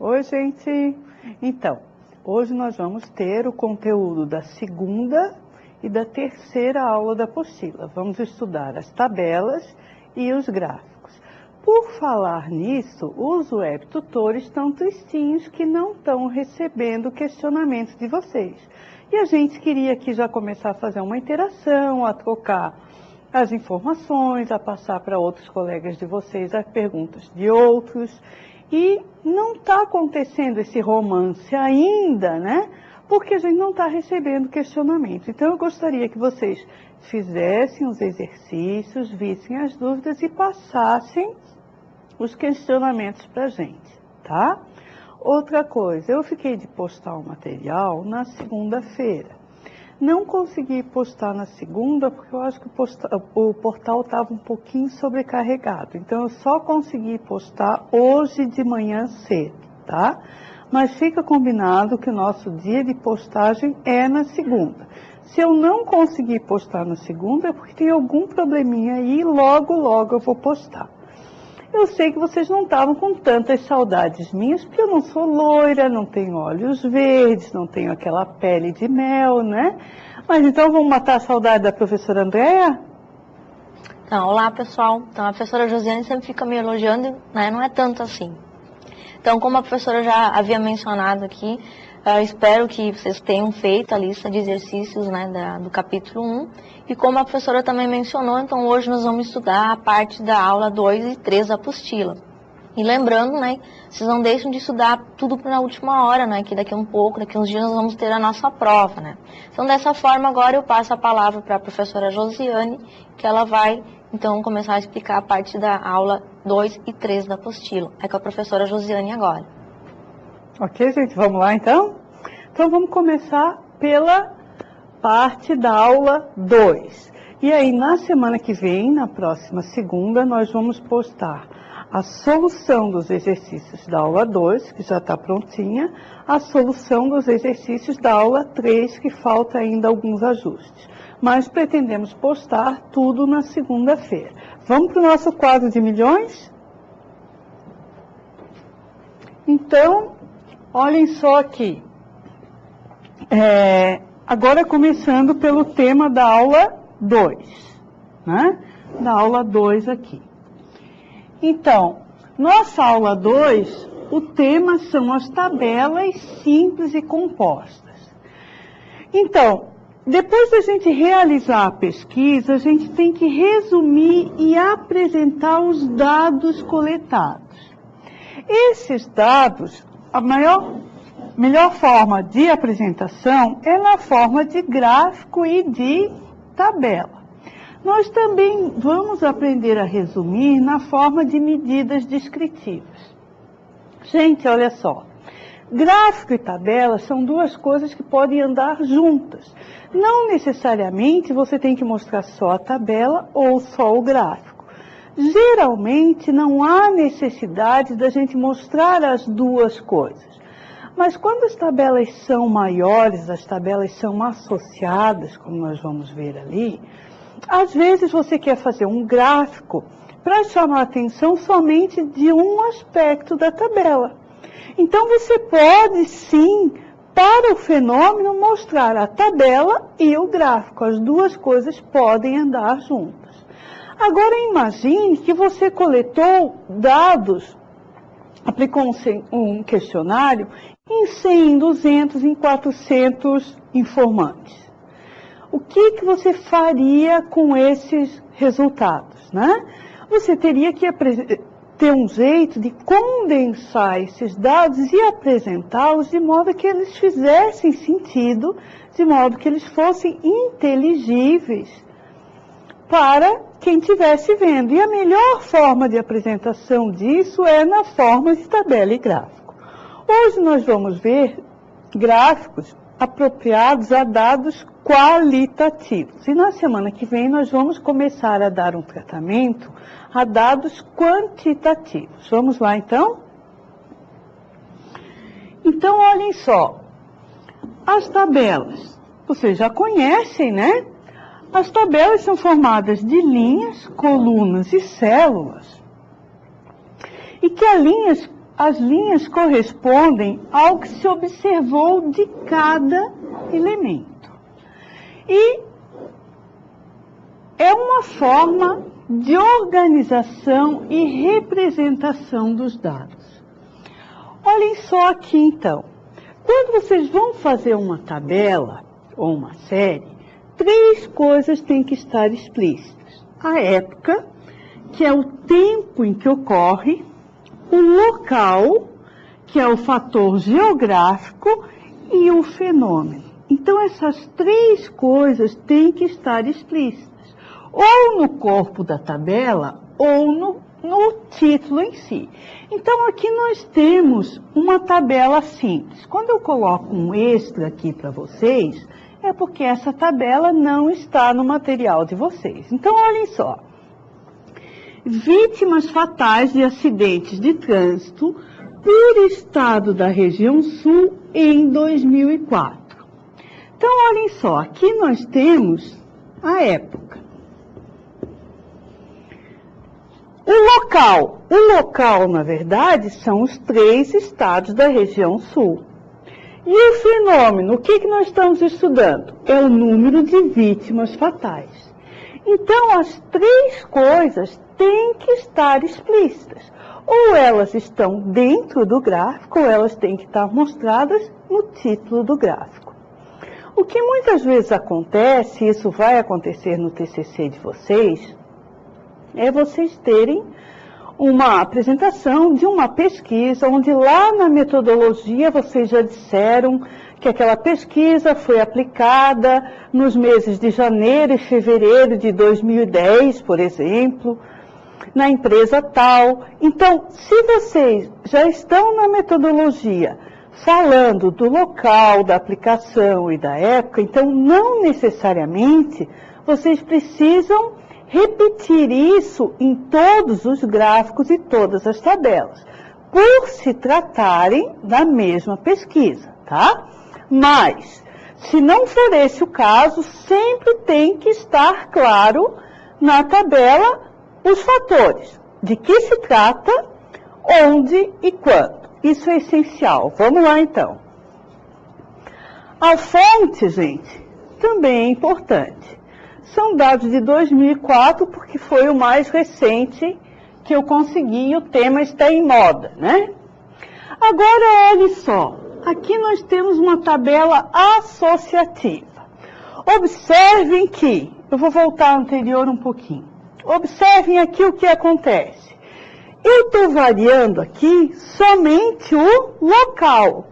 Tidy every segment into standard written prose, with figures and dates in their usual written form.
Oi, gente! Então, hoje nós vamos ter o conteúdo da segunda e da terceira aula da apostila. Vamos estudar as tabelas e os gráficos. Por falar nisso, os webtutores estão tristinhos que não estão recebendo questionamentos de vocês. E a gente queria aqui já começar a fazer uma interação, a trocar as informações, a passar para outros colegas de vocês as perguntas de outros. E não está acontecendo esse romance ainda, né? Porque a gente não está recebendo questionamento. Então, eu gostaria que vocês fizessem os exercícios, vissem as dúvidas e passassem os questionamentos para a gente, tá? Outra coisa, eu fiquei de postar o material na segunda-feira. Não consegui postar na segunda porque eu acho que o portal estava um pouquinho sobrecarregado. Então, eu só consegui postar hoje de manhã cedo, tá? Mas fica combinado que o nosso dia de postagem é na segunda. Se eu não conseguir postar na segunda é porque tem algum probleminha aí e logo eu vou postar. Eu sei que vocês não estavam com tantas saudades minhas, porque eu não sou loira, não tenho olhos verdes, não tenho aquela pele de mel, né? Mas então vamos matar a saudade da professora Andréa? Então, olá pessoal. Então, a professora Josiane sempre fica me elogiando, né? Não é tanto assim. Então, como a professora já havia mencionado aqui, eu espero que vocês tenham feito a lista de exercícios, né, do capítulo 1. E como a professora também mencionou, então hoje nós vamos estudar a parte da aula 2 e 3 da apostila. E lembrando, né, vocês não deixem de estudar tudo na última hora, né, que daqui a um pouco, daqui a uns dias nós vamos ter a nossa prova, né. Então, dessa forma, agora eu passo a palavra para a professora Josiane, que ela vai, então, começar a explicar a parte da aula 2 e 3 da apostila. É com a professora Josiane agora. Ok, gente, vamos lá então? Então, vamos começar pela parte da aula 2. E aí, na semana que vem, na próxima segunda, nós vamos postar a solução dos exercícios da aula 2, que já está prontinha, a solução dos exercícios da aula 3, que falta ainda alguns ajustes. Mas pretendemos postar tudo na segunda-feira. Vamos para o nosso quadro de milhões? Então, olhem só aqui. Agora começando pelo tema da aula 2, né? Da aula 2 aqui. Então, nossa aula 2, o tema são as tabelas simples e compostas. Então, depois da gente realizar a pesquisa, a gente tem que resumir e apresentar os dados coletados. Esses dados, a melhor forma de apresentação é na forma de gráfico e de tabela. Nós também vamos aprender a resumir na forma de medidas descritivas. Gente, olha só. Gráfico e tabela são duas coisas que podem andar juntas. Não necessariamente você tem que mostrar só a tabela ou só o gráfico. Geralmente não há necessidade da gente mostrar as duas coisas. Mas quando as tabelas são maiores, as tabelas são associadas, como nós vamos ver ali, às vezes você quer fazer um gráfico para chamar a atenção somente de um aspecto da tabela. Então você pode sim, para o fenômeno, mostrar a tabela e o gráfico. As duas coisas podem andar juntas. Agora imagine que você coletou dados, aplicou um questionário em 100, em 200, em 400 informantes. O que você faria com esses resultados, né? Você teria que ter um jeito de condensar esses dados e apresentá-los de modo que eles fizessem sentido, de modo que eles fossem inteligíveis para quem estivesse vendo. E a melhor forma de apresentação disso é na forma de tabela e gráfico. Hoje nós vamos ver gráficos apropriados a dados qualitativos. E na semana que vem nós vamos começar a dar um tratamento a dados quantitativos. Vamos lá então? Então olhem só, as tabelas, vocês já conhecem, né? As tabelas são formadas de linhas, colunas e células. E que as linhas as linhas correspondem ao que se observou de cada elemento. E é uma forma de organização e representação dos dados. Olhem só aqui, então. Quando vocês vão fazer uma tabela ou uma série, 3 coisas têm que estar explícitas. A época, que é o tempo em que ocorre, o local, que é o fator geográfico, e o fenômeno. Então, essas 3 coisas têm que estar explícitas, ou no corpo da tabela, ou no título em si. Então, aqui nós temos uma tabela simples. Quando eu coloco um extra aqui para vocês, é porque essa tabela não está no material de vocês. Então, olhem só. Vítimas fatais de acidentes de trânsito por estado da região sul em 2004. Então, olhem só, aqui nós temos a época. O local, na verdade, são os 3 estados da região sul. E o fenômeno, o que nós estamos estudando? É o número de vítimas fatais. Então, as 3 coisas têm que estar explícitas. Ou elas estão dentro do gráfico, ou elas têm que estar mostradas no título do gráfico. O que muitas vezes acontece, e isso vai acontecer no TCC de vocês, é vocês terem uma apresentação de uma pesquisa, onde lá na metodologia vocês já disseram que aquela pesquisa foi aplicada nos meses de janeiro e fevereiro de 2010, por exemplo, na empresa tal. Então, se vocês já estão na metodologia falando do local, da aplicação e da época, então não necessariamente vocês precisam repetir isso em todos os gráficos e todas as tabelas, por se tratarem da mesma pesquisa, tá? Mas, se não for esse o caso, sempre tem que estar claro na tabela os fatores, de que se trata, onde e quando. Isso é essencial. Vamos lá, então. A fonte, gente, também é importante. São dados de 2004, porque foi o mais recente que eu consegui e o tema está em moda, né? Agora, olhe só. Aqui nós temos uma tabela associativa. Observem que, eu vou voltar ao anterior um pouquinho. Observem aqui o que acontece. Eu estou variando aqui somente o local.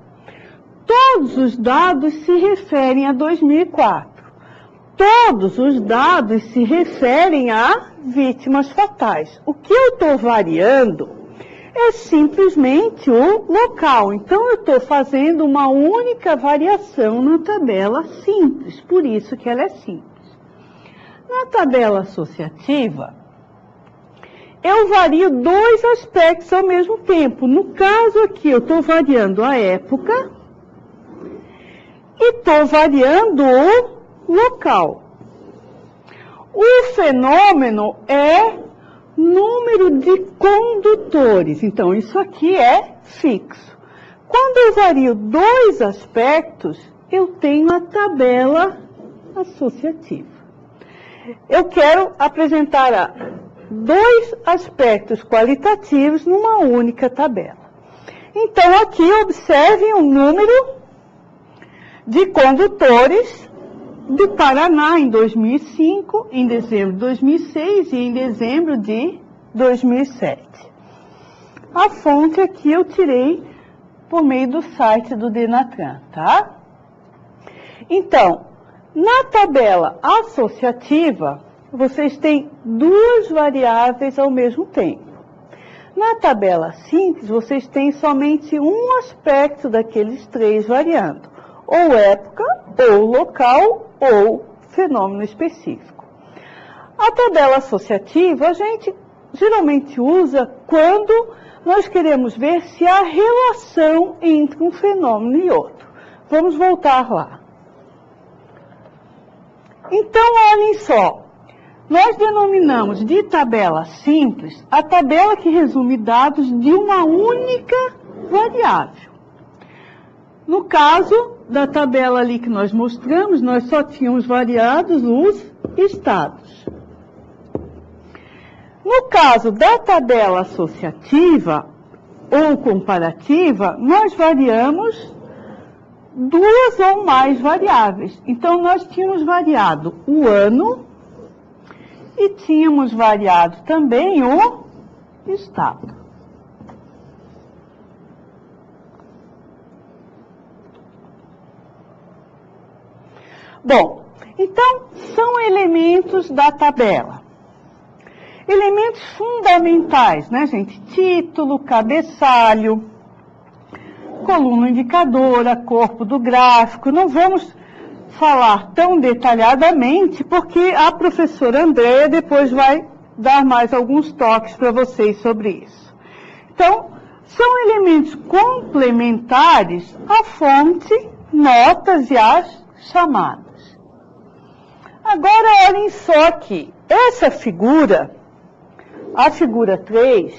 Todos os dados se referem a 2004. Todos os dados se referem a vítimas fatais. O que eu estou variando é simplesmente o local. Então, eu estou fazendo uma única variação na tabela simples, por isso que ela é simples. Na tabela associativa, eu vario 2 aspectos ao mesmo tempo. No caso aqui, eu estou variando a época e estou variando o local. O fenômeno é número de condutores. Então, isso aqui é fixo. Quando eu vario 2 aspectos, eu tenho a tabela associativa. Eu quero apresentar 2 aspectos qualitativos numa única tabela. Então, aqui observem o número de condutores do Paraná em 2005, em dezembro de 2006 e em dezembro de 2007. A fonte aqui eu tirei por meio do site do Denatran, tá? Então, na tabela associativa, vocês têm 2 variáveis ao mesmo tempo. Na tabela simples, vocês têm somente um aspecto daqueles 3 variando, ou época, ou local, ou fenômeno específico. A tabela associativa, a gente geralmente usa quando nós queremos ver se há relação entre um fenômeno e outro. Vamos voltar lá. Então, olhem só. Nós denominamos de tabela simples a tabela que resume dados de uma única variável. No caso da tabela ali que nós mostramos, nós só tínhamos variados os estados. No caso da tabela associativa ou comparativa, nós variamos duas ou mais variáveis. Então, nós tínhamos variado o ano e tínhamos variado também o estado. Bom, então, são elementos da tabela. Elementos fundamentais, né, gente? Título, cabeçalho, coluna indicadora, corpo do gráfico. Não vamos falar tão detalhadamente, porque a professora Andréia depois vai dar mais alguns toques para vocês sobre isso. Então, são elementos complementares à fonte, notas e às chamadas. Agora, olhem só aqui. Essa figura, a figura 3,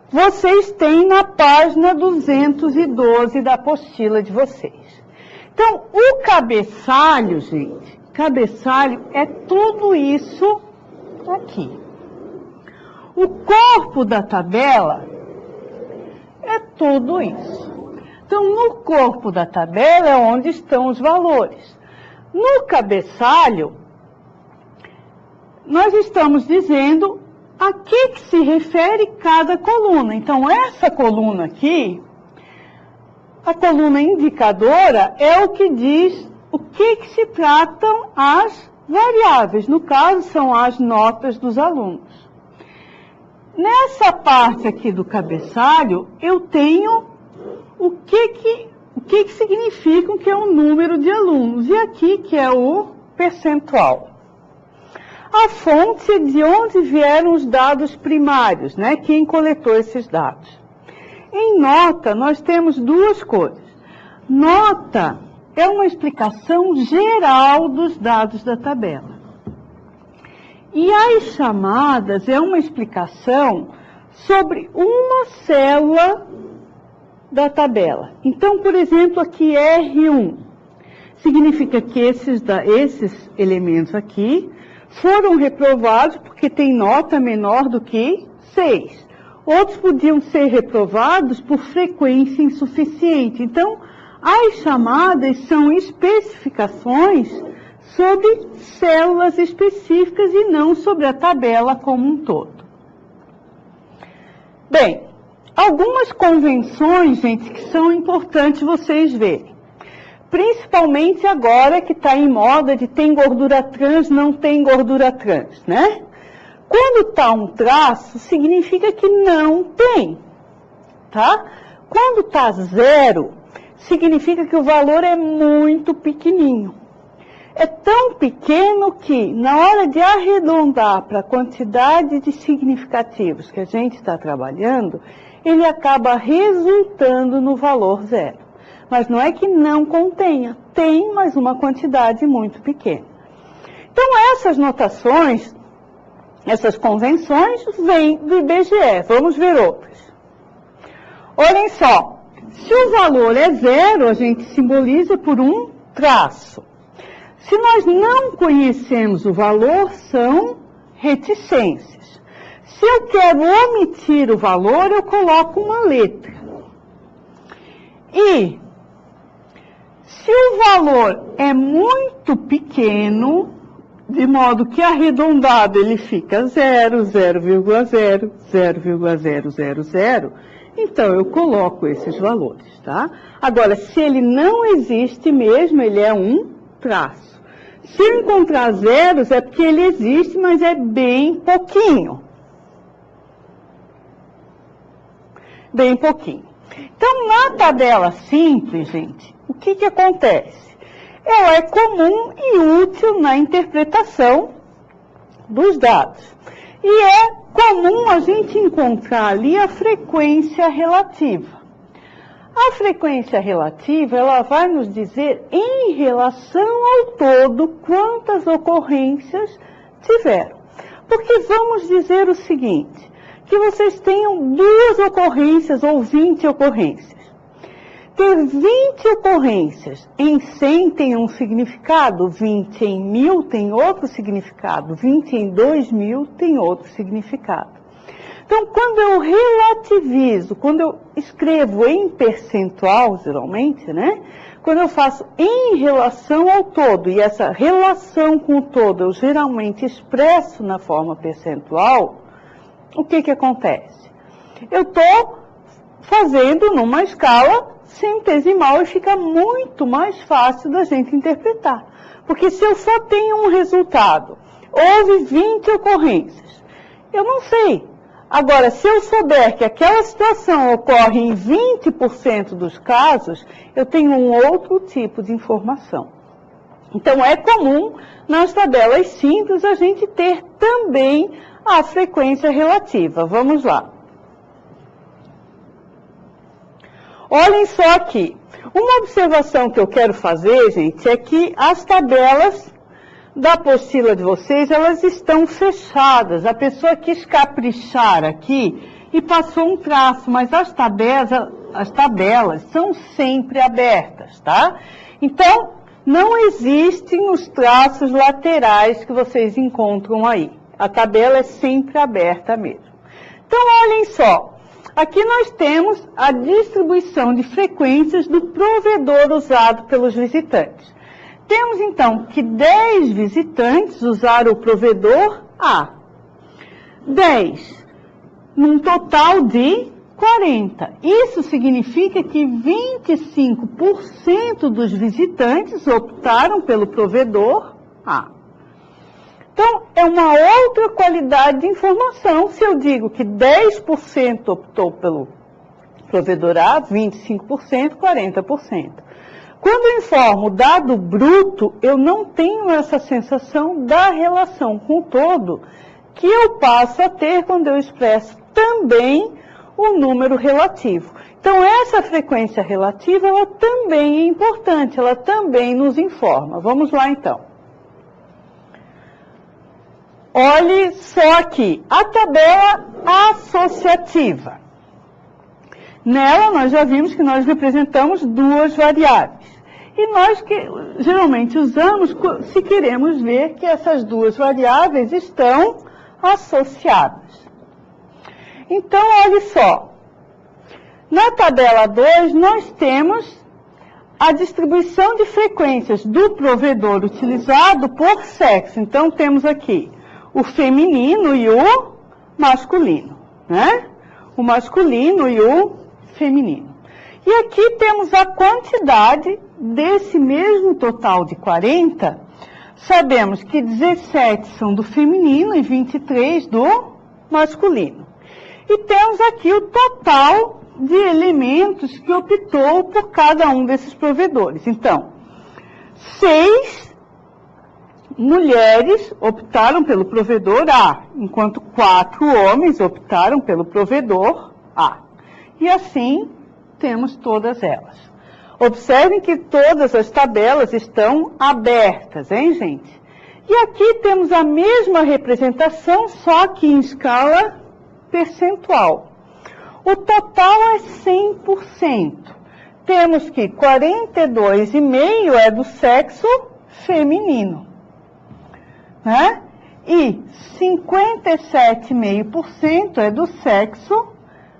vocês têm na página 212 da apostila de vocês. Então, o cabeçalho, gente, cabeçalho é tudo isso aqui. O corpo da tabela é tudo isso. Então, no corpo da tabela é onde estão os valores. No cabeçalho, nós estamos dizendo a que se refere cada coluna. Então, essa coluna aqui, a coluna indicadora, é o que diz o que se tratam as variáveis. No caso, são as notas dos alunos. Nessa parte aqui do cabeçalho, eu tenho o que significa que é o número de alunos. E aqui que é o percentual. A fonte é de onde vieram os dados primários, né? Quem coletou esses dados. Em nota, nós temos duas coisas. Nota é uma explicação geral dos dados da tabela. E as chamadas é uma explicação sobre uma célula da tabela. Então, por exemplo, aqui R1 significa que esses elementos aqui foram reprovados porque tem nota menor do que 6. Outros podiam ser reprovados por frequência insuficiente. Então, as chamadas são especificações sobre células específicas e não sobre a tabela como um todo. Bem, algumas convenções, gente, que são importantes vocês verem. Principalmente agora que está em moda de tem gordura trans, não tem gordura trans, né? Quando está um traço, significa que não tem, tá? Quando está zero, significa que o valor é muito pequenininho. É tão pequeno que, na hora de arredondar para a quantidade de significativos que a gente está trabalhando, ele acaba resultando no valor zero. Mas não é que não contenha, tem, mas uma quantidade muito pequena. Então, essas notações, essas convenções, vêm do IBGE. Vamos ver outras. Olhem só, se o valor é zero, a gente simboliza por um traço. Se nós não conhecemos o valor, são reticências. Se eu quero omitir o valor, eu coloco uma letra. E se o valor é muito pequeno, de modo que arredondado ele fica 0, 0,0, 0,000, então eu coloco esses valores, tá? Agora, se ele não existe mesmo, ele é um traço. Se eu encontrar zeros, é porque ele existe, mas é bem pouquinho. Bem pouquinho. Então, na tabela simples, gente, o que acontece? Ela é comum e útil na interpretação dos dados. E é comum a gente encontrar ali a frequência relativa. A frequência relativa, ela vai nos dizer em relação ao todo quantas ocorrências tiveram. Porque vamos dizer o seguinte, que vocês tenham 2 ocorrências ou 20 ocorrências. Ter 20 ocorrências em 100 tem um significado, 20 em 1000 tem outro significado, 20 em 2000 tem outro significado. Então, quando eu relativizo, quando eu escrevo em percentual, geralmente, né? Quando eu faço em relação ao todo, e essa relação com o todo eu geralmente expresso na forma percentual, o que acontece? Eu estou fazendo numa escala centesimal e fica muito mais fácil da gente interpretar. Porque se eu só tenho um resultado, houve 20 ocorrências, eu não sei. Agora, se eu souber que aquela situação ocorre em 20% dos casos, eu tenho um outro tipo de informação. Então, é comum nas tabelas simples a gente ter também a frequência relativa. Vamos lá. Olhem só aqui. Uma observação que eu quero fazer, gente, é que as tabelas da apostila de vocês, elas estão fechadas. A pessoa quis caprichar aqui e passou um traço, mas as tabelas são sempre abertas, tá? Então, não existem os traços laterais que vocês encontram aí. A tabela é sempre aberta mesmo. Então, olhem só. Aqui nós temos a distribuição de frequências do provedor usado pelos visitantes. Temos, então, que 10 visitantes usaram o provedor A. 10, num total de 40. Isso significa que 25% dos visitantes optaram pelo provedor A. Então, é uma outra qualidade de informação se eu digo que 10% optou pelo provedor A, 25%, 40%. Quando eu informo dado bruto, eu não tenho essa sensação da relação com o todo que eu passo a ter quando eu expresso também o número relativo. Então, essa frequência relativa, ela também é importante, ela também nos informa. Vamos lá, então. Olhe só aqui, a tabela associativa. Nela, nós já vimos que nós representamos 2 variáveis. E nós que geralmente usamos se queremos ver que essas 2 variáveis estão associadas. Então, olhe só. Na tabela 2, nós temos a distribuição de frequências do provedor utilizado por sexo. Então, temos aqui o feminino e o masculino, né? O masculino e o feminino. E aqui temos a quantidade desse mesmo total de 40. Sabemos que 17 são do feminino e 23 do masculino. E temos aqui o total de elementos que optou por cada um desses provedores. Então, 6 mulheres optaram pelo provedor A, enquanto 4 homens optaram pelo provedor A. E assim temos todas elas. Observem que todas as tabelas estão abertas, hein, gente? E aqui temos a mesma representação, só que em escala percentual. O total é 100%. Temos que 42,5% é do sexo feminino, né? E 57,5% é do sexo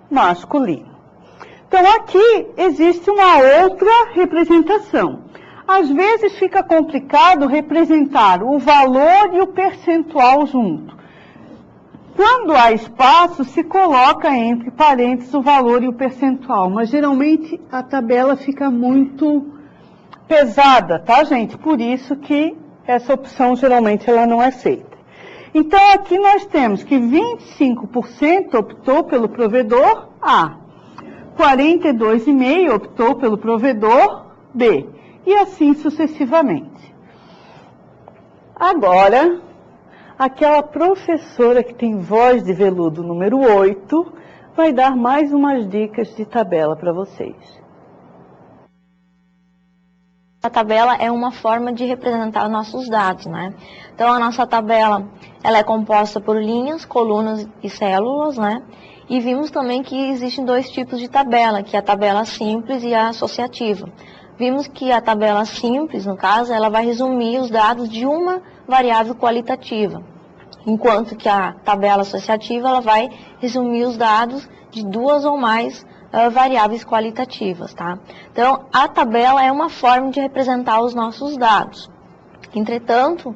masculino. Então, aqui existe uma outra representação. Às vezes fica complicado representar o valor e o percentual junto. Quando há espaço, se coloca entre parênteses o valor e o percentual, mas geralmente a tabela fica muito pesada, tá, gente? Por isso que essa opção geralmente ela não é feita. Então, aqui nós temos que 25% optou pelo provedor A, 42,5% optou pelo provedor B, e assim sucessivamente. Agora, aquela professora que tem voz de veludo número 8 vai dar mais umas dicas de tabela para vocês. A tabela é uma forma de representar nossos dados, né? Então, a nossa tabela, ela é composta por linhas, colunas e células, né? E vimos também que existem dois tipos de tabela, que é a tabela simples e a associativa. Vimos que a tabela simples, no caso, ela vai resumir os dados de uma variável qualitativa, enquanto que a tabela associativa, ela vai resumir os dados de duas ou mais variáveis qualitativas, tá? Então, a tabela é uma forma de representar os nossos dados. Entretanto,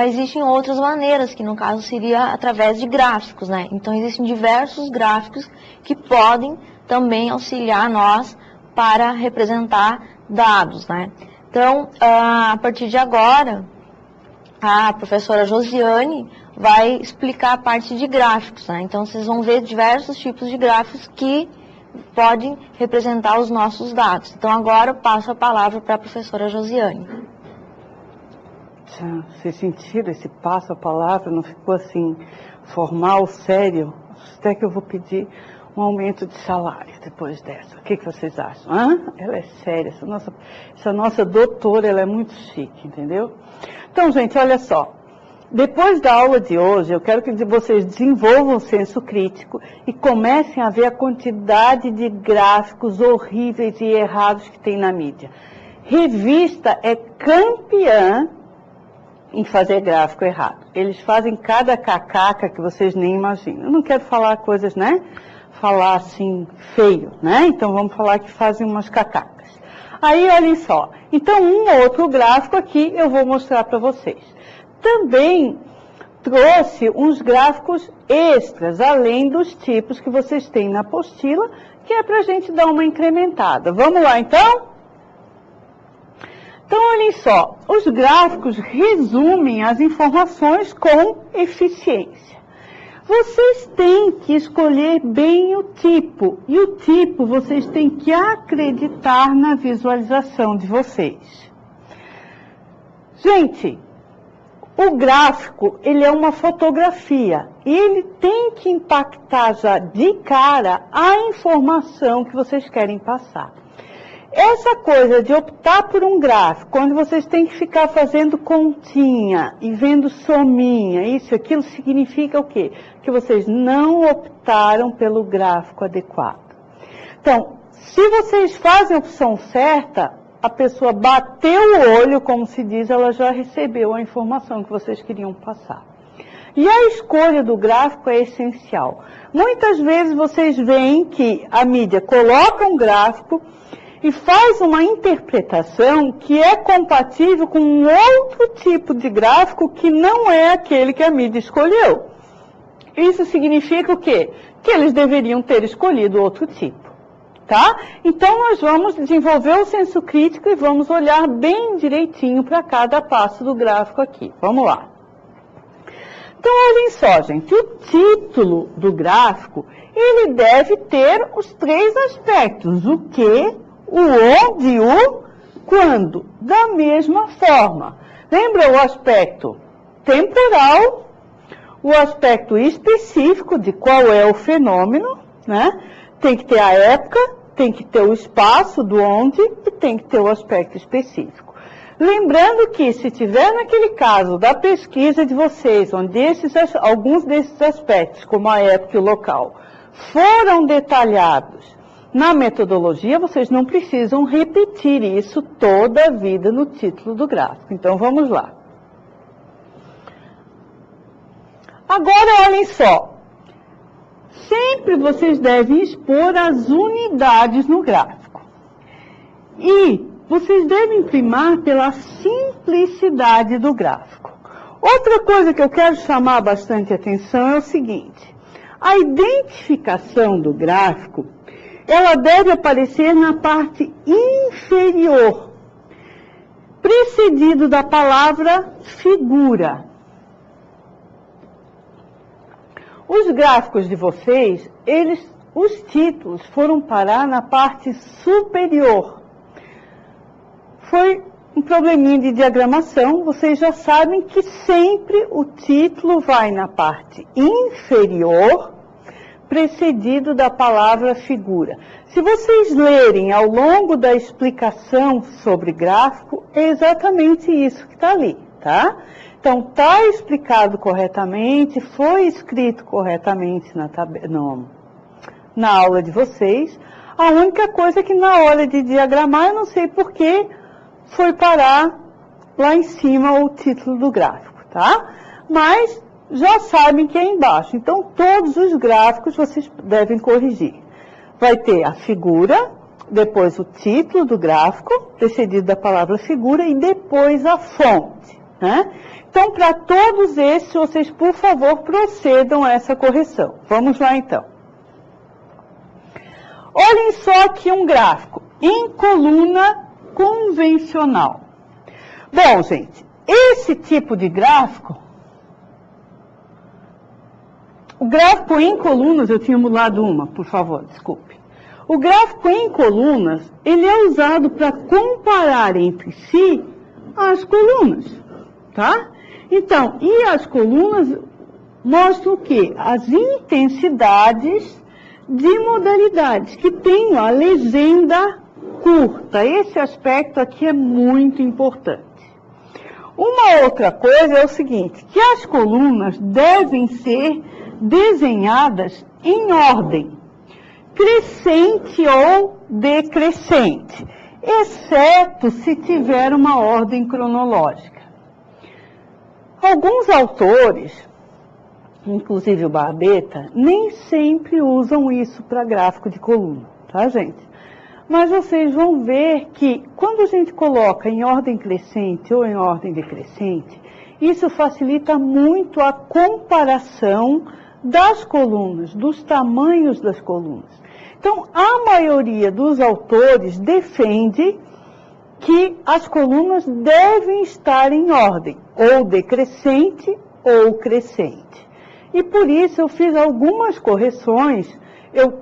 existem outras maneiras, que no caso seria através de gráficos, né? Então, existem diversos gráficos que podem também auxiliar nós para representar dados, né? Então, a partir de agora, a professora Josiane vai explicar a parte de gráficos, né? Então, vocês vão ver diversos tipos de gráficos que podem representar os nossos dados. Então, agora eu passo a palavra para a professora Josiane. Vocês sentiram esse passo a palavra? Não ficou assim formal, sério? Até que eu vou pedir um aumento de salário depois dessa. O que vocês acham? Ela é séria. Essa nossa doutora, ela é muito chique, entendeu? Então, gente, olha só. Depois da aula de hoje, eu quero que vocês desenvolvam o senso crítico e comecem a ver a quantidade de gráficos horríveis e errados que tem na mídia. Revista é campeã em fazer gráfico errado. Eles fazem cada cacaca que vocês nem imaginam. Eu não quero falar coisas, né? Falar assim, feio, né? Então vamos falar que fazem umas cacacas. Aí, olhem só. Então, um outro gráfico aqui eu vou mostrar para vocês. Também trouxe uns gráficos extras, além dos tipos que vocês têm na apostila, que é para a gente dar uma incrementada. Vamos lá, então? Então, olhem só. Os gráficos resumem as informações com eficiência. Vocês têm que escolher bem o tipo. E o tipo, vocês têm que acreditar na visualização de vocês. Gente, o gráfico, ele é uma fotografia. E ele tem que impactar já de cara a informação que vocês querem passar. Essa coisa de optar por um gráfico, onde vocês têm que ficar fazendo continha e vendo sominha, isso e aquilo, significa o quê? Que vocês não optaram pelo gráfico adequado. Então, se vocês fazem a opção certa, a pessoa bateu o olho, como se diz, ela já recebeu a informação que vocês queriam passar. E a escolha do gráfico é essencial. Muitas vezes vocês veem que a mídia coloca um gráfico e faz uma interpretação que é compatível com um outro tipo de gráfico que não é aquele que a mídia escolheu. Isso significa o quê? Que eles deveriam ter escolhido outro tipo, tá? Então, nós vamos desenvolver o senso crítico e vamos olhar bem direitinho para cada passo do gráfico aqui. Vamos lá. Então, olhem só, gente, o título do gráfico, ele deve ter os três aspectos, o que, o onde e o quando, da mesma forma. Lembra o aspecto temporal, o aspecto específico de qual é o fenômeno, né? Tem que ter a época, tem que ter o espaço do onde e tem que ter o aspecto específico. Lembrando que, se tiver naquele caso da pesquisa de vocês, onde alguns desses aspectos, como a época e o local, foram detalhados na metodologia, vocês não precisam repetir isso toda a vida no título do gráfico. Então, vamos lá. Agora, olhem só. Sempre vocês devem expor as unidades no gráfico. E vocês devem primar pela simplicidade do gráfico. Outra coisa que eu quero chamar bastante atenção é o seguinte. A identificação do gráfico, ela deve aparecer na parte inferior, precedido da palavra figura. Os gráficos de vocês, os títulos foram parar na parte superior. Foi um probleminha de diagramação, vocês já sabem que sempre o título vai na parte inferior, precedido da palavra figura. Se vocês lerem ao longo da explicação sobre gráfico, é exatamente isso que está ali, tá? Então, está explicado corretamente, foi escrito corretamente na aula de vocês. A única coisa é que na hora de diagramar, eu não sei por que foi parar lá em cima o título do gráfico, tá? Mas já sabem que é embaixo. Então, todos os gráficos vocês devem corrigir. Vai ter a figura, depois o título do gráfico, precedido da palavra figura, e depois a fonte, né? Então, para todos esses, vocês, por favor, procedam a essa correção. Vamos lá, então. Olhem só aqui um gráfico em coluna convencional. Bom, gente, esse tipo de gráfico, o gráfico em colunas, eu tinha mudado uma, por favor, desculpe. O gráfico em colunas, ele é usado para comparar entre si as colunas, tá? Então, e as colunas mostram o quê? As intensidades de modalidades, que tem a legenda curta. Esse aspecto aqui é muito importante. Uma outra coisa é o seguinte, que as colunas devem ser desenhadas em ordem, crescente ou decrescente, exceto se tiver uma ordem cronológica. Alguns autores, inclusive o Barbeta, nem sempre usam isso para gráfico de coluna, tá, gente? Mas vocês vão ver que quando a gente coloca em ordem crescente ou em ordem decrescente, isso facilita muito a comparação das colunas, dos tamanhos das colunas. Então, a maioria dos autores defende que as colunas devem estar em ordem, ou decrescente ou crescente. E por isso eu fiz algumas correções. Eu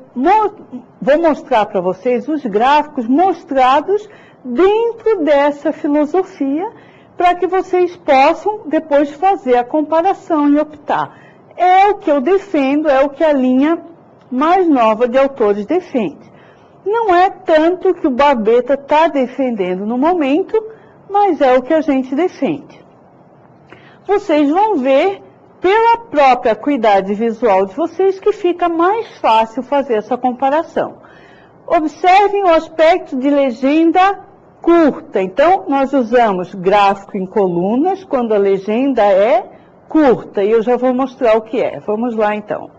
vou mostrar para vocês os gráficos mostrados dentro dessa filosofia, para que vocês possam depois fazer a comparação e optar. É o que eu defendo, é o que a linha mais nova de autores defende. Não é tanto que o Barbeta está defendendo no momento, mas é o que a gente defende. Vocês vão ver, pela própria acuidade visual de vocês, que fica mais fácil fazer essa comparação. Observem o aspecto de legenda curta. Então, nós usamos gráfico em colunas quando a legenda é curta. E eu já vou mostrar o que é. Vamos lá, então.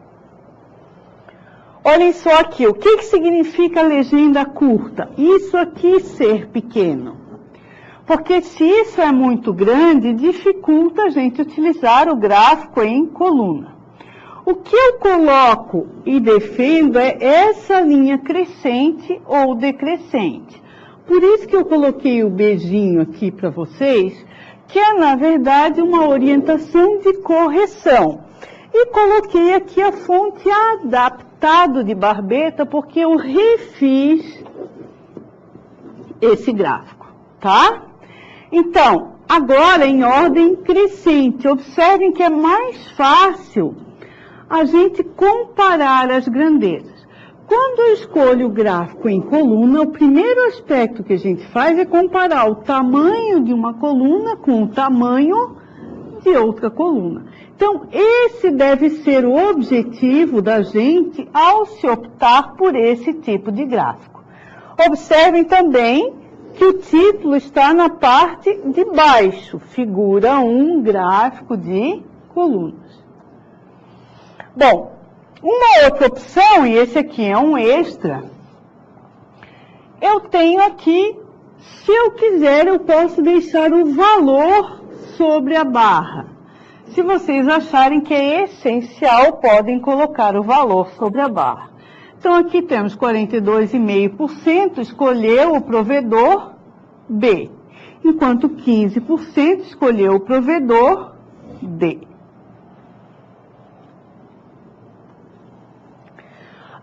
Olhem só aqui, o que significa legenda curta? Isso aqui ser pequeno. Porque se isso é muito grande, dificulta a gente utilizar o gráfico em coluna. O que eu coloco e defendo é essa linha crescente ou decrescente. Por isso que eu coloquei o beijinho aqui para vocês, que é, na verdade, uma orientação de correção. E coloquei aqui a fonte adaptado de Barbeta, porque eu refiz esse gráfico, tá? Então, agora em ordem crescente, observem que é mais fácil a gente comparar as grandezas. Quando eu escolho o gráfico em coluna, o primeiro aspecto que a gente faz é comparar o tamanho de uma coluna com o tamanho de outra coluna. Então, esse deve ser o objetivo da gente ao se optar por esse tipo de gráfico. Observem também que o título está na parte de baixo, figura 1, gráfico de colunas. Bom, uma outra opção, e esse aqui é um extra, eu tenho aqui, se eu quiser, eu posso deixar o valor sobre a barra. Se vocês acharem que é essencial, podem colocar o valor sobre a barra. Então, aqui temos 42,5%, escolheu o provedor B, enquanto 15% escolheu o provedor D.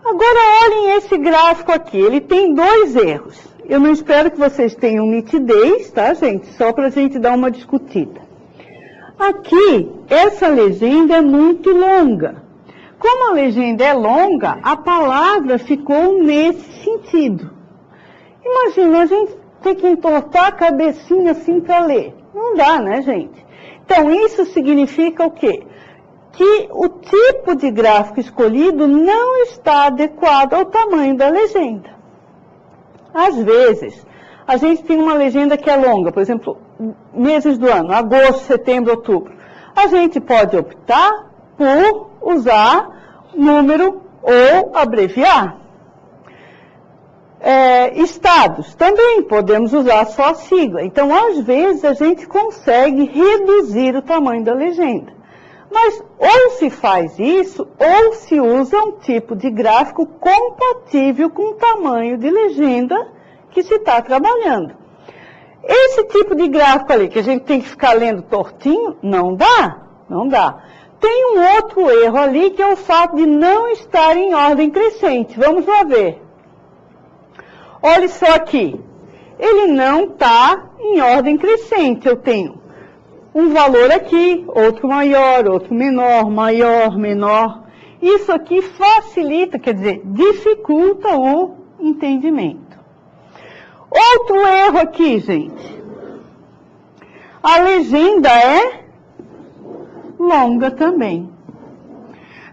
Agora, olhem esse gráfico aqui, ele tem dois erros. Eu não espero que vocês tenham nitidez, tá, gente? Só para a gente dar uma discutida. Aqui, essa legenda é muito longa. Como a legenda é longa, a palavra ficou nesse sentido. Imagina, a gente tem que entortar a cabecinha assim para ler. Não dá, né, gente? Então, isso significa o quê? Que o tipo de gráfico escolhido não está adequado ao tamanho da legenda. Às vezes, a gente tem uma legenda que é longa, por exemplo, meses do ano, agosto, setembro, outubro. A gente pode optar por usar número ou abreviar. Estados, também podemos usar só a sigla. Então, às vezes, a gente consegue reduzir o tamanho da legenda. Mas ou se faz isso, ou se usa um tipo de gráfico compatível com o tamanho de legenda que se está trabalhando. Esse tipo de gráfico ali, que a gente tem que ficar lendo tortinho, não dá, não dá. Tem um outro erro ali, que é o fato de não estar em ordem crescente. Vamos lá ver. Olha só aqui. Ele não está em ordem crescente. Eu tenho um valor aqui, outro maior, outro menor, maior, menor. Isso aqui facilita, quer dizer, dificulta o entendimento. Outro erro aqui, gente. A legenda é longa também.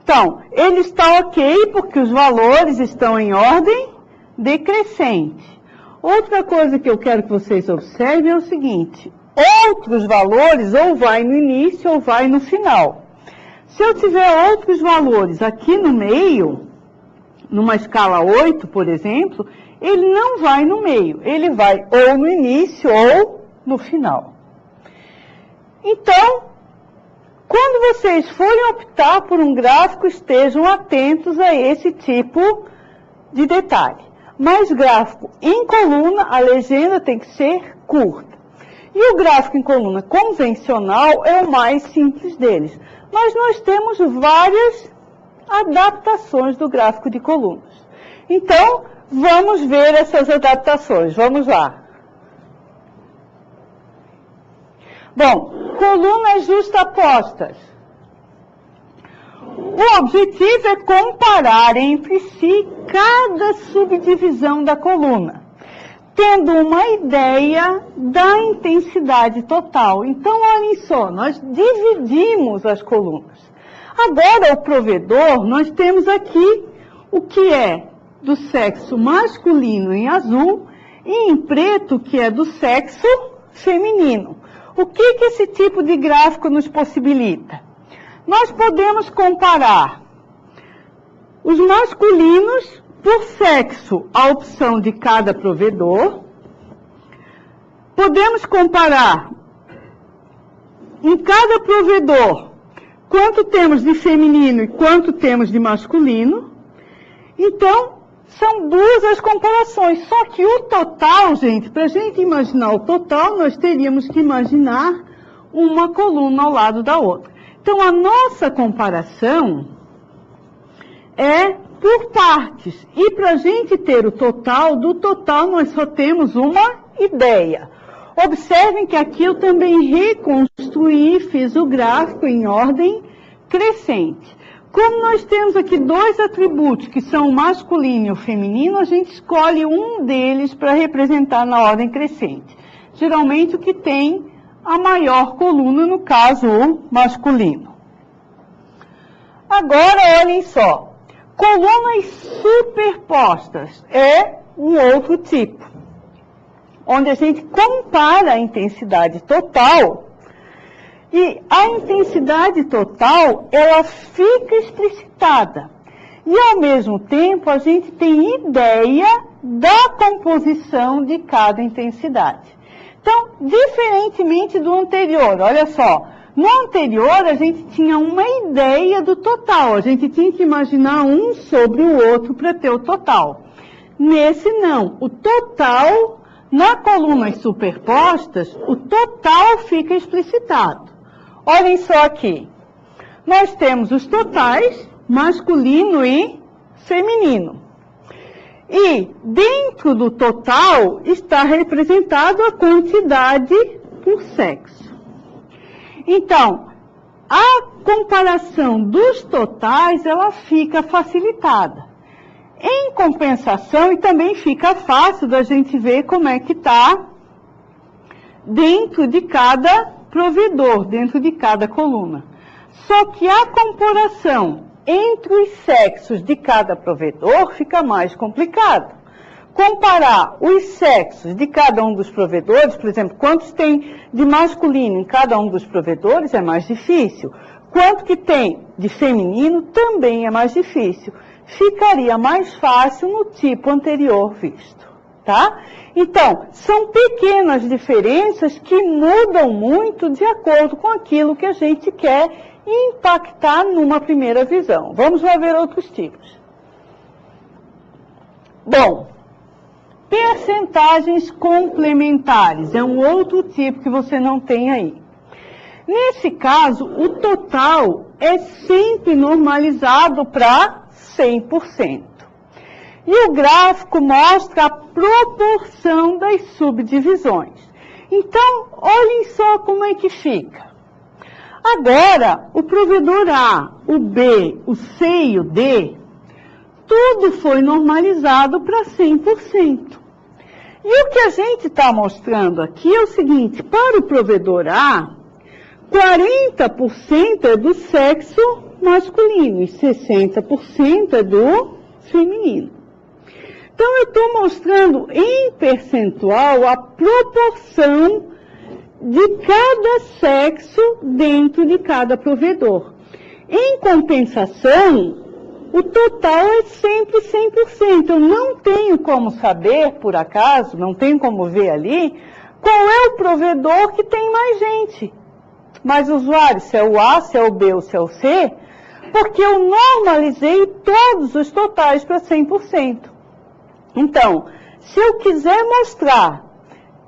Então, ele está ok porque os valores estão em ordem decrescente. Outra coisa que eu quero que vocês observem é o seguinte: outros valores ou vai no início ou vai no final. Se eu tiver outros valores aqui no meio, numa escala 8, por exemplo, ele não vai no meio, ele vai ou no início ou no final. Então, quando vocês forem optar por um gráfico, estejam atentos a esse tipo de detalhe. Mas gráfico em coluna, a legenda tem que ser curta. E o gráfico em coluna convencional é o mais simples deles. Mas nós temos várias adaptações do gráfico de colunas. Então, vamos ver essas adaptações. Vamos lá. Bom, colunas justapostas. O objetivo é comparar entre si cada subdivisão da coluna, tendo uma ideia da intensidade total. Então, olhem só, nós dividimos as colunas. Agora, o provedor, nós temos aqui o que é do sexo masculino em azul e em preto, que é do sexo feminino. O que esse tipo de gráfico nos possibilita? Nós podemos comparar os masculinos por sexo, a opção de cada provedor. Podemos comparar em cada provedor quanto temos de feminino e quanto temos de masculino. Então, são duas as comparações. Só que o total, gente, para a gente imaginar o total, nós teríamos que imaginar uma coluna ao lado da outra. Então, a nossa comparação é por partes. E para a gente ter o total, do total nós só temos uma ideia. Observem que aqui eu também reconstruí, fiz o gráfico em ordem crescente. Como nós temos aqui dois atributos, que são o masculino e o feminino, a gente escolhe um deles para representar na ordem crescente. Geralmente o que tem a maior coluna, no caso, o masculino. Agora, olhem só. Colunas superpostas é um outro tipo, onde a gente compara a intensidade total, e a intensidade total, ela fica explicitada. E, ao mesmo tempo, a gente tem ideia da composição de cada intensidade. Então, diferentemente do anterior, olha só, no anterior a gente tinha uma ideia do total, a gente tinha que imaginar um sobre o outro para ter o total. Nesse não, o total, na colunas superpostas, o total fica explicitado. Olhem só aqui, nós temos os totais, masculino e feminino. E dentro do total está representado a quantidade por sexo. Então, a comparação dos totais, ela fica facilitada. Em compensação, e também fica fácil da gente ver como é que está dentro de cada provedor, dentro de cada coluna. Só que a comparação entre os sexos de cada provedor fica mais complicado. Comparar os sexos de cada um dos provedores, por exemplo, quantos tem de masculino em cada um dos provedores é mais difícil. Quanto que tem de feminino também é mais difícil. Ficaria mais fácil no tipo anterior visto, tá? Então, são pequenas diferenças que mudam muito de acordo com aquilo que a gente quer impactar numa primeira visão. Vamos lá ver outros tipos. Bom, percentagens complementares é um outro tipo que você não tem aí. Nesse caso, o total é sempre normalizado para 100%. E o gráfico mostra a proporção das subdivisões. Então, olhem só como é que fica. Agora, o provedor A, o B, o C e o D, tudo foi normalizado para 100%. E o que a gente está mostrando aqui é o seguinte, para o provedor A, 40% é do sexo masculino e 60% é do feminino. Então, eu estou mostrando em percentual a proporção de cada sexo dentro de cada provedor. Em compensação, o total é sempre 100%. Eu não tenho como saber, por acaso, não tenho como ver ali, qual é o provedor que tem mais gente. Mais usuários, se é o A, se é o B ou se é o C, porque eu normalizei todos os totais para 100%. Então, se eu quiser mostrar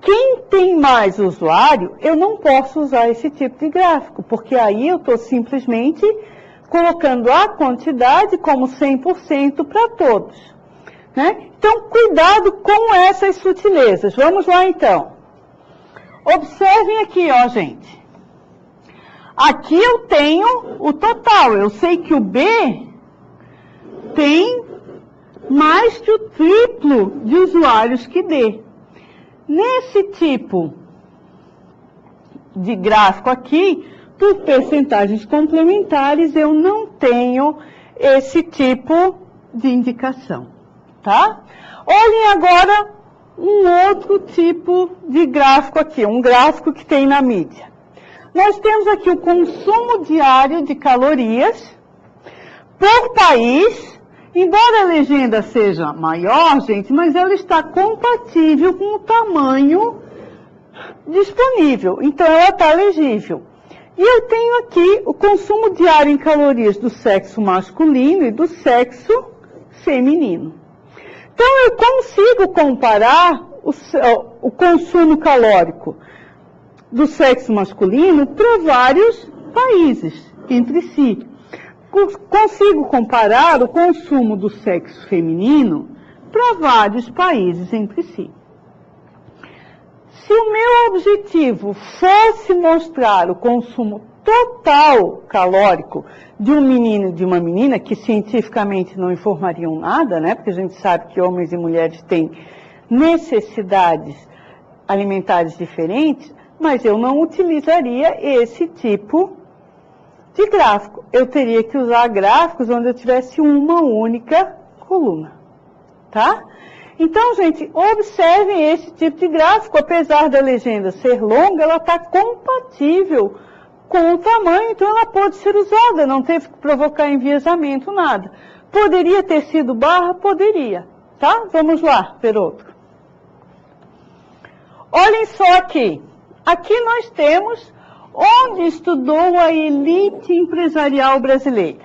quem tem mais usuário, eu não posso usar esse tipo de gráfico, porque aí eu estou simplesmente colocando a quantidade como 100% para todos, né? Então, cuidado com essas sutilezas. Vamos lá, então. Observem aqui, ó, gente. Aqui eu tenho o total. Eu sei que o B tem mais que o triplo de usuários que D. Nesse tipo de gráfico aqui, por percentagens complementares, eu não tenho esse tipo de indicação, tá? Olhem agora um outro tipo de gráfico aqui, um gráfico que tem na mídia. Nós temos aqui o consumo diário de calorias por país. Embora a legenda seja maior, gente, mas ela está compatível com o tamanho disponível. Então, ela está legível. E eu tenho aqui o consumo diário em calorias do sexo masculino e do sexo feminino. Então, eu consigo comparar o consumo calórico do sexo masculino para vários países entre si. Consigo comparar o consumo do sexo feminino para vários países entre si. Se o meu objetivo fosse mostrar o consumo total calórico de um menino e de uma menina, que cientificamente não informariam nada, né? Porque a gente sabe que homens e mulheres têm necessidades alimentares diferentes, mas eu não utilizaria esse tipo de gráfico. Eu teria que usar gráficos onde eu tivesse uma única coluna, tá? Então, gente, observem esse tipo de gráfico. Apesar da legenda ser longa, ela está compatível com o tamanho, então ela pode ser usada, não teve que provocar enviesamento, nada. Poderia ter sido barra? Poderia, tá? Vamos lá, ver outro. Olhem só aqui. Aqui nós temos onde estudou a elite empresarial brasileira.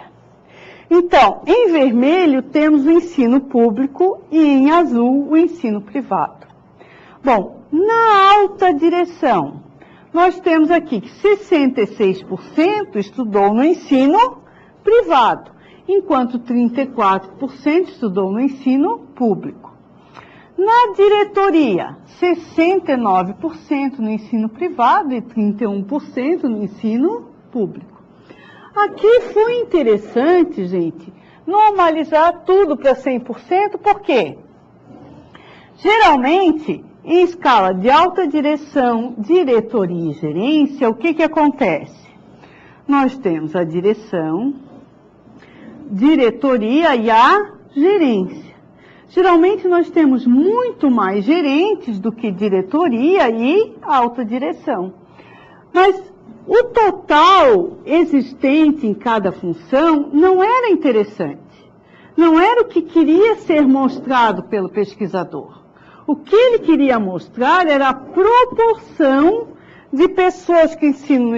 Então, em vermelho temos o ensino público e em azul o ensino privado. Bom, na alta direção, nós temos aqui que 66% estudou no ensino privado, enquanto 34% estudou no ensino público. Na diretoria, 69% no ensino privado e 31% no ensino público. Aqui foi interessante, gente, normalizar tudo para 100%, por quê? Geralmente, em escala de alta direção, diretoria e gerência, o que acontece? Nós temos a direção, diretoria e a gerência. Geralmente nós temos muito mais gerentes do que diretoria e alta direção. Mas o total existente em cada função não era interessante. Não era o que queria ser mostrado pelo pesquisador. O que ele queria mostrar era a proporção de pessoas que ensinam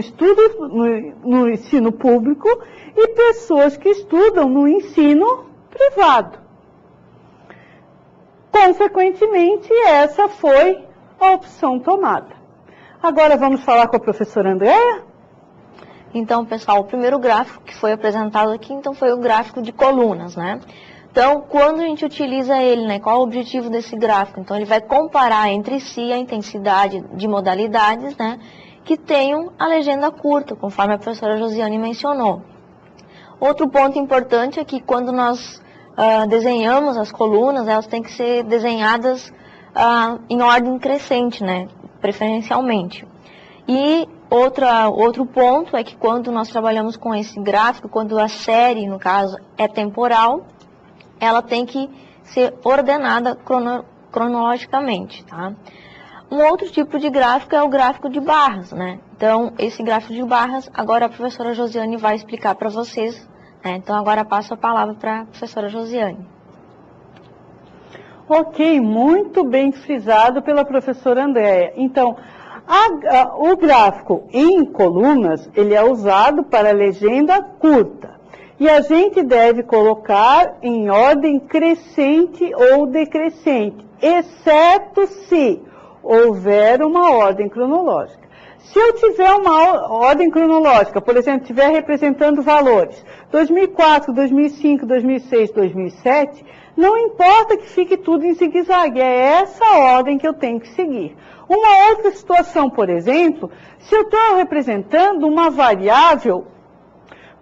no ensino público e pessoas que estudam no ensino privado. Consequentemente, essa foi a opção tomada. Agora vamos falar com a professora Andréa? Então, pessoal, o primeiro gráfico que foi apresentado aqui, então, foi o gráfico de colunas, né? Então, quando a gente utiliza ele, né, qual é o objetivo desse gráfico? Então, ele vai comparar entre si a intensidade de modalidades, né, que tenham a legenda curta, conforme a professora Josiane mencionou. Outro ponto importante é que quando nós desenhamos as colunas, elas têm que ser desenhadas em ordem crescente, né, preferencialmente. E outro ponto é que quando nós trabalhamos com esse gráfico, quando a série, no caso, é temporal, ela tem que ser ordenada cronologicamente, tá? Um outro tipo de gráfico é o gráfico de barras, né? Então, esse gráfico de barras, agora a professora Josiane vai explicar para vocês, né? Então, agora passo a palavra para a professora Josiane. Ok, muito bem frisado pela professora Andréa. Então, o gráfico em colunas, ele é usado para legenda curta. E a gente deve colocar em ordem crescente ou decrescente, exceto se houver uma ordem cronológica. Se eu tiver uma ordem cronológica, por exemplo, estiver representando valores 2004, 2005, 2006, 2007, não importa que fique tudo em zigue-zague, é essa ordem que eu tenho que seguir. Uma outra situação, por exemplo, se eu estou representando uma variável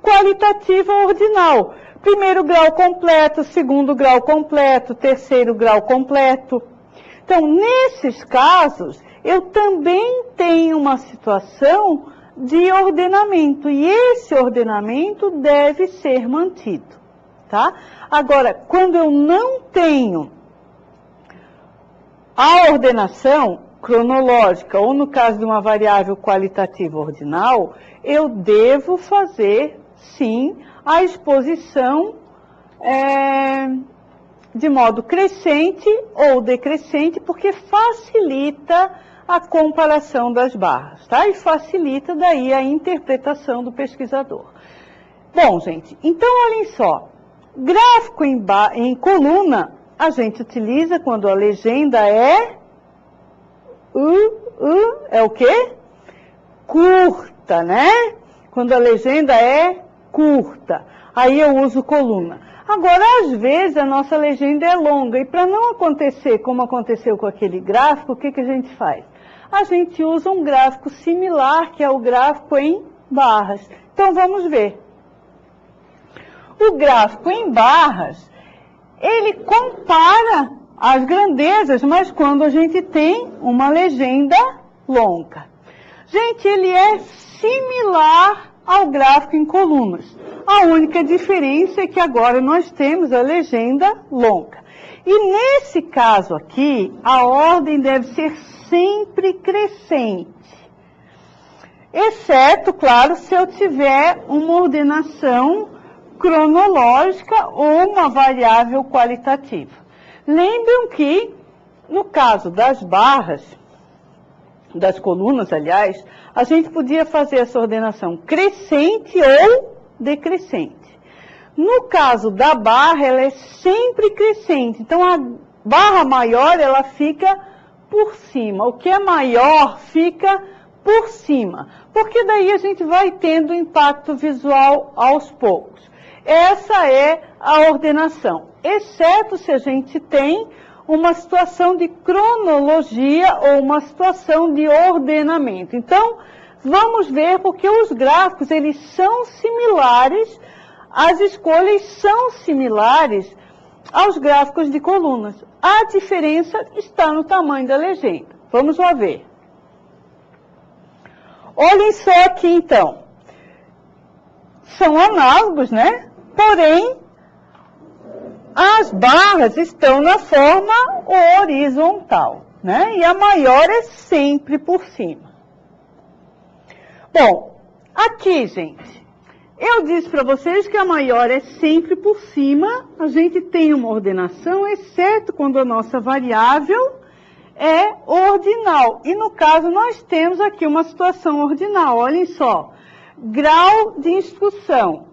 qualitativa ordinal, primeiro grau completo, segundo grau completo, terceiro grau completo. Então, nesses casos, eu também tenho uma situação de ordenamento, e esse ordenamento deve ser mantido, tá? Agora, quando eu não tenho a ordenação cronológica, ou no caso de uma variável qualitativa ordinal, eu devo fazer, sim, a exposição de modo crescente ou decrescente, porque facilita a comparação das barras, tá? E facilita daí a interpretação do pesquisador. Bom, gente, então olhem só, gráfico em coluna, a gente utiliza quando a legenda é o quê? Curta, né? Quando a legenda é curta, aí eu uso coluna. Agora, às vezes, a nossa legenda é longa, e para não acontecer como aconteceu com aquele gráfico, o que a gente faz? A gente usa um gráfico similar, que é o gráfico em barras. Então, vamos ver. O gráfico em barras, ele compara as grandezas, mas quando a gente tem uma legenda longa. Gente, ele é similar ao gráfico em colunas. A única diferença é que agora nós temos a legenda longa. E nesse caso aqui, a ordem deve ser sempre crescente. Exceto, claro, se eu tiver uma ordenação cronológica ou uma variável qualitativa. Lembram que, no caso das barras, das colunas, aliás, a gente podia fazer essa ordenação crescente ou decrescente. No caso da barra, ela é sempre crescente. Então, a barra maior, ela fica por cima. O que é maior fica por cima. Porque daí a gente vai tendo impacto visual aos poucos. Essa é a ordenação. Exceto se a gente tem uma situação de cronologia ou uma situação de ordenamento. Então, vamos ver porque os gráficos, eles são similares, as escolhas são similares aos gráficos de colunas. A diferença está no tamanho da legenda. Vamos lá ver. Olhem só aqui, então. São análogos, né? Porém, as barras estão na forma horizontal, né? E a maior é sempre por cima. Bom, aqui, gente, eu disse para vocês que a maior é sempre por cima. A gente tem uma ordenação, exceto quando a nossa variável é ordinal. E, no caso, nós temos aqui uma situação ordinal. Olhem só. Grau de instrução.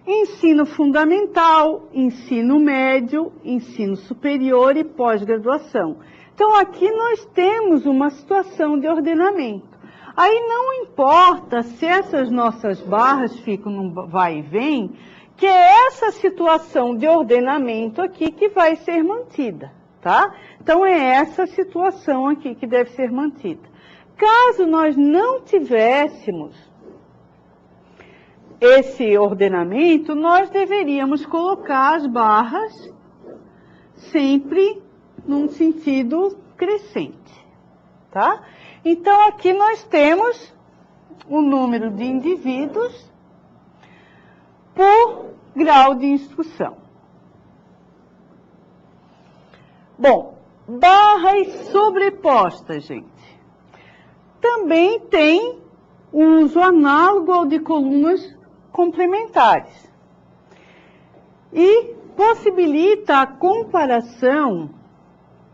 Ensino fundamental, ensino médio, ensino superior e pós-graduação. Então, aqui nós temos uma situação de ordenamento. Aí não importa se essas nossas barras ficam num vai e vem, que é essa situação de ordenamento aqui que vai ser mantida, tá? Então, é essa situação aqui que deve ser mantida. Caso nós não tivéssemos esse ordenamento, nós deveríamos colocar as barras sempre num sentido crescente, tá? Então, aqui nós temos o número de indivíduos por grau de instrução. Bom, barras sobrepostas, gente. Também tem um uso análogo ao de colunas complementares. E possibilita a comparação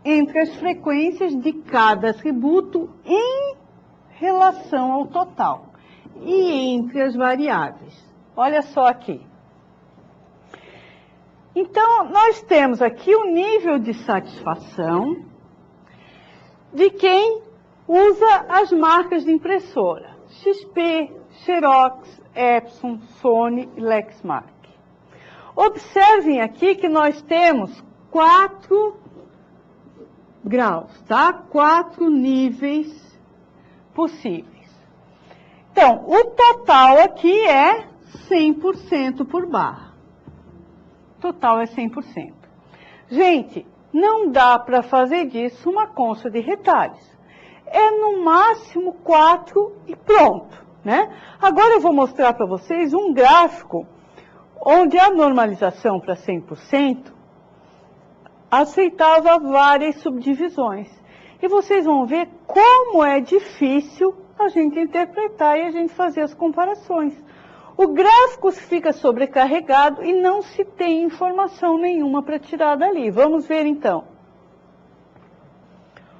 entre as frequências de cada atributo em relação ao total e entre as variáveis. Olha só aqui. Então, nós temos aqui o nível de satisfação de quem usa as marcas de impressora. XP, Xerox, Epson, Sony e Lexmark. Observem aqui que nós temos 4 graus, tá? 4 níveis possíveis. Então, o total aqui é 100% por barra. Total é 100%. Gente, não dá para fazer disso uma concha de retalhos. É no máximo 4 e pronto, né? Agora eu vou mostrar para vocês um gráfico onde a normalização para 100% aceitava várias subdivisões. E vocês vão ver como é difícil a gente interpretar e a gente fazer as comparações. O gráfico fica sobrecarregado e não se tem informação nenhuma para tirar dali. Vamos ver então.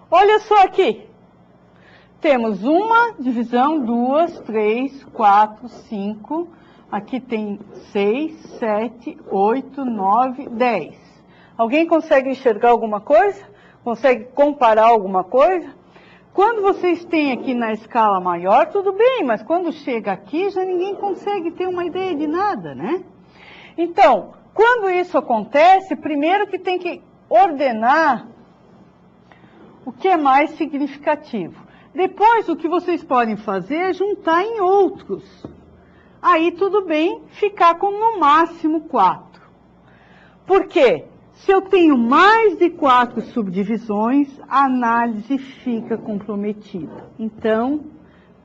Olha só aqui. Temos uma divisão, 2, 3, 4, 5. Aqui tem 6, 7, 8, 9, 10. Alguém consegue enxergar alguma coisa? Consegue comparar alguma coisa? Quando vocês têm aqui na escala maior, tudo bem, mas quando chega aqui, já ninguém consegue ter uma ideia de nada, né? Então, quando isso acontece, primeiro que tem que ordenar o que é mais significativo. Depois, o que vocês podem fazer é juntar em outros. Aí, tudo bem, ficar com no máximo 4. Por quê? Se eu tenho mais de 4 subdivisões, a análise fica comprometida. Então,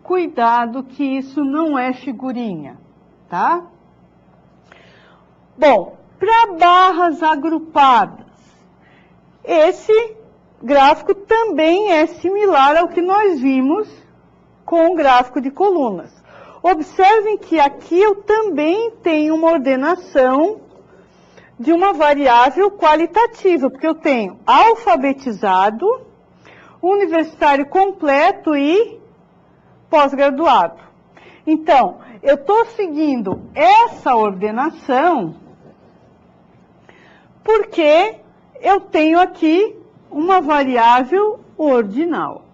cuidado que isso não é figurinha, tá? Bom, para barras agrupadas, esse gráfico também é similar ao que nós vimos com o gráfico de colunas. Observem que aqui eu também tenho uma ordenação de uma variável qualitativa, porque eu tenho alfabetizado, universitário completo e pós-graduado. Então, eu estou seguindo essa ordenação porque eu tenho aqui uma variável ordinal.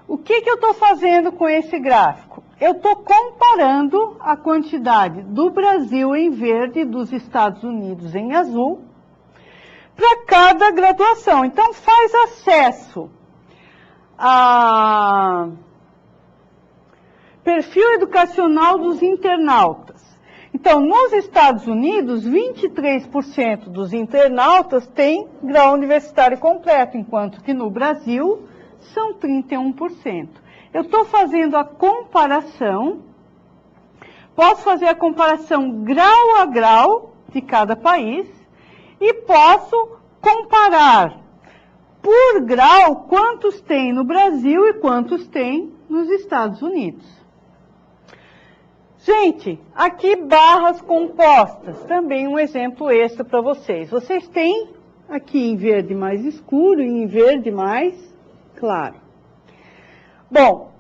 O que eu estou fazendo com esse gráfico? Eu estou comparando a quantidade do Brasil em verde e dos Estados Unidos em azul para cada graduação. Então, faz acesso a Perfil educacional dos internautas. Então, nos Estados Unidos, 23% dos internautas têm grau universitário completo, enquanto que no Brasil são 31%. Eu estou fazendo a comparação, posso fazer a comparação grau a grau de cada país e posso comparar por grau quantos tem no Brasil e quantos tem nos Estados Unidos. Gente, aqui barras compostas, também um exemplo extra para vocês. Vocês têm aqui em verde mais escuro e em verde mais claro. Bom,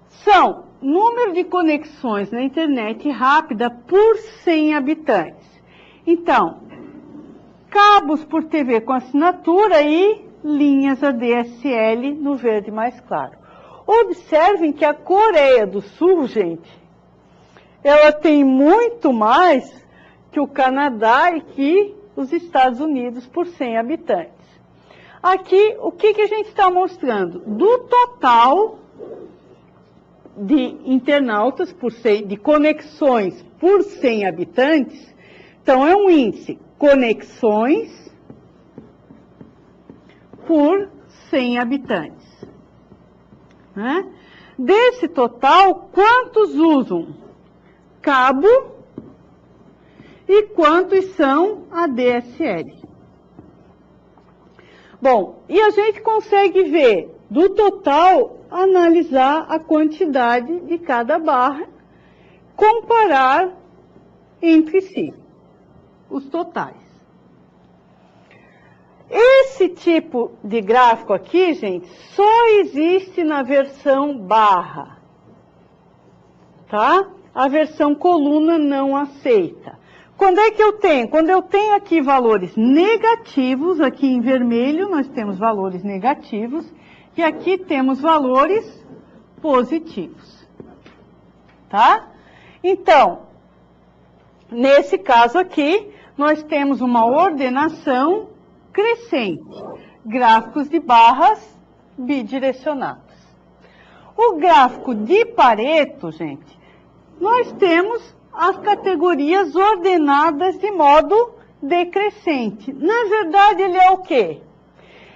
são número de conexões na internet rápida por 100 habitantes. Então, cabos por TV com assinatura e linhas ADSL no verde mais claro. Observem que a Coreia do Sul, gente, ela tem muito mais que o Canadá e que os Estados Unidos por 100 habitantes. Aqui, o que a gente está mostrando? Do total de internautas por 100, de conexões por 100 habitantes, então é um índice conexões por 100 habitantes. Né? Desse total, quantos usam cabo e quantos são ADSL? Bom, e a gente consegue ver, do total, analisar a quantidade de cada barra, comparar entre si os totais. Esse tipo de gráfico aqui, gente, só existe na versão barra, tá? A versão coluna não aceita. Quando é que eu tenho? Quando eu tenho aqui valores negativos, aqui em vermelho nós temos valores negativos, e aqui temos valores positivos, tá? Então, nesse caso aqui, nós temos uma ordenação crescente, gráficos de barras bidirecionados. O gráfico de Pareto, gente, nós temos as categorias ordenadas de modo decrescente. Na verdade, ele é o quê?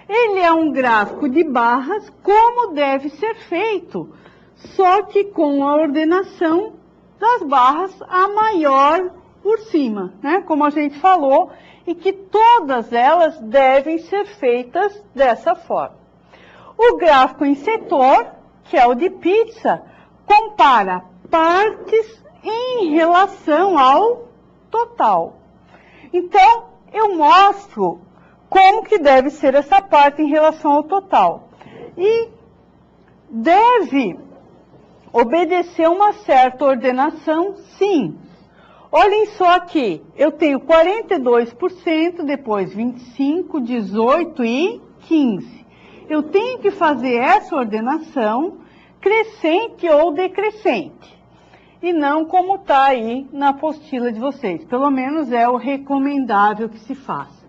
Ele é um gráfico de barras, como deve ser feito, só que com a ordenação das barras a maior por cima, né? Como a gente falou, e que todas elas devem ser feitas dessa forma. O gráfico em setor, que é o de pizza, compara partes em relação ao total. Então, eu mostro como que deve ser essa parte em relação ao total. E deve obedecer uma certa ordenação, sim. Olhem só aqui, eu tenho 42%, depois 25%, 18% e 15%. Eu tenho que fazer essa ordenação crescente ou decrescente. E não como está aí na apostila de vocês. Pelo menos é o recomendável que se faça.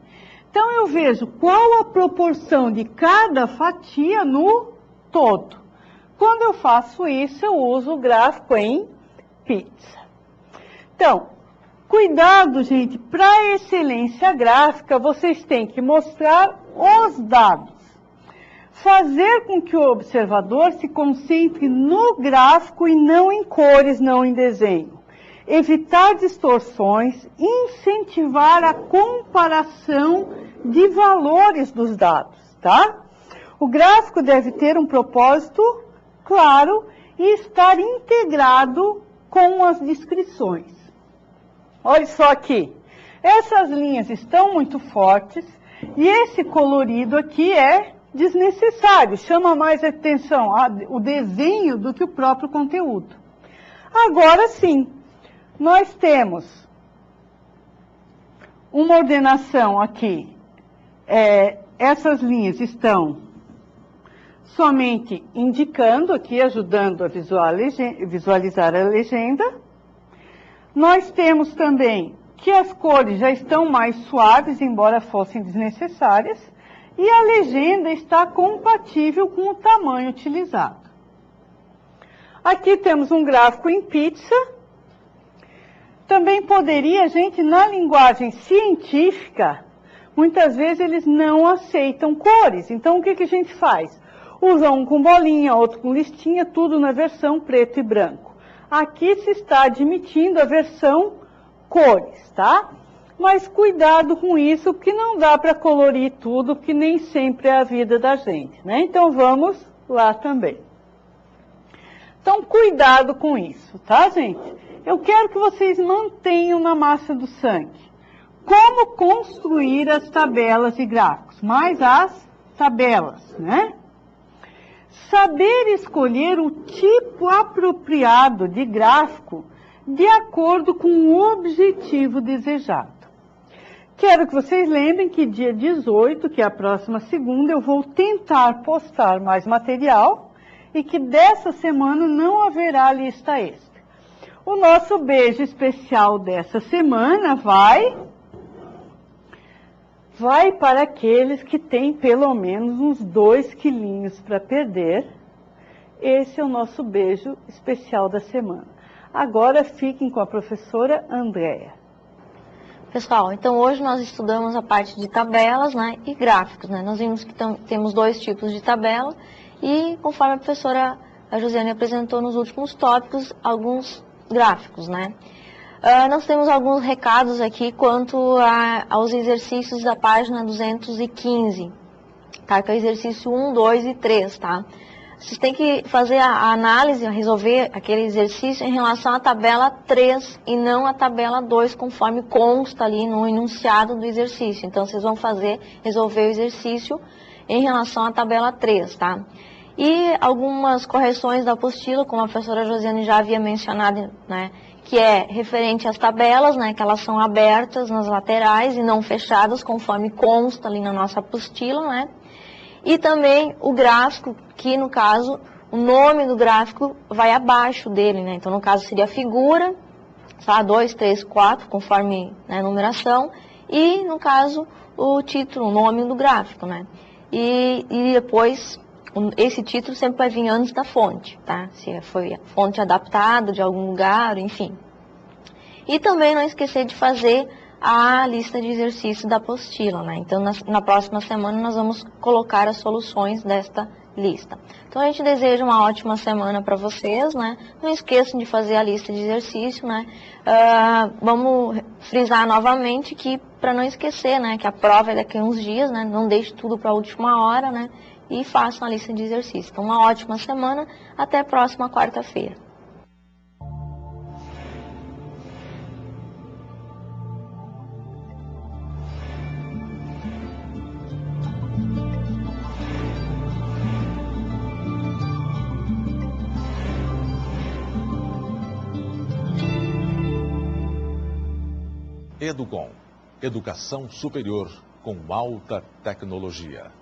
Então, eu vejo qual a proporção de cada fatia no todo. Quando eu faço isso, eu uso o gráfico em pizza. Então, cuidado, gente, para excelência gráfica, vocês têm que mostrar os dados. Fazer com que o observador se concentre no gráfico e não em cores, não em desenho. Evitar distorções, incentivar a comparação de valores dos dados, tá? O gráfico deve ter um propósito claro e estar integrado com as descrições. Olha só aqui, essas linhas estão muito fortes e esse colorido aqui é desnecessário, chama mais atenção o desenho do que o próprio conteúdo. Agora sim, nós temos uma ordenação aqui. Essas linhas estão somente indicando aqui, ajudando a visualizar a legenda. Nós temos também que as cores já estão mais suaves, embora fossem desnecessárias, e a legenda está compatível com o tamanho utilizado. Aqui temos um gráfico em pizza. Também poderia, gente, na linguagem científica, muitas vezes eles não aceitam cores. Então, o que a gente faz? Usa um com bolinha, outro com listinha, tudo na versão preto e branco. Aqui se está admitindo a versão cores, tá? Mas cuidado com isso, porque não dá para colorir tudo, que nem sempre é a vida da gente, né? Então, vamos lá também. Então, cuidado com isso, tá, gente? Eu quero que vocês mantenham na massa do sangue. Como construir as tabelas e gráficos? Mais as tabelas, né? Saber escolher o tipo apropriado de gráfico de acordo com o objetivo desejado. Quero que vocês lembrem que dia 18, que é a próxima segunda, eu vou tentar postar mais material e que dessa semana não haverá lista extra. O nosso beijo especial dessa semana vai para aqueles que têm pelo menos uns 2 quilinhos para perder. Esse é o nosso beijo especial da semana. Agora fiquem com a professora Andréa. Pessoal, então hoje nós estudamos a parte de tabelas, né, e gráficos, né? Nós vimos que temos 2 tipos de tabela e, conforme a professora Josiane apresentou nos últimos tópicos, alguns gráficos, né? Nós temos alguns recados aqui quanto aos exercícios da página 215, tá? Que é o exercício 1, 2 e 3, tá? Vocês têm que fazer a análise, resolver aquele exercício em relação à tabela 3 e não à tabela 2, conforme consta ali no enunciado do exercício. Então, vocês vão resolver o exercício em relação à tabela 3, tá? E algumas correções da apostila, como a professora Josiane já havia mencionado, né? Que é referente às tabelas, né? Que elas são abertas nas laterais e não fechadas, conforme consta ali na nossa apostila, né? E também o gráfico, que no caso, o nome do gráfico vai abaixo dele, né? Então, no caso, seria a figura, tá? 2, 3, 4, conforme, né, a numeração. E, no caso, o título, o nome do gráfico, né? E depois, esse título sempre vai vir antes da fonte, tá? Se foi a fonte adaptada de algum lugar, enfim. E também não esquecer de fazer a lista de exercícios da apostila, né? Então, na próxima semana, nós vamos colocar as soluções desta lista. Então, a gente deseja uma ótima semana para vocês, né? Não esqueçam de fazer a lista de exercício, né? Vamos frisar novamente que, para não esquecer, né? Que a prova é daqui a uns dias, né? Não deixe tudo para a última hora, né? E façam a lista de exercícios. Então, uma ótima semana. Até a próxima quarta-feira. Educom, educação superior com alta tecnologia.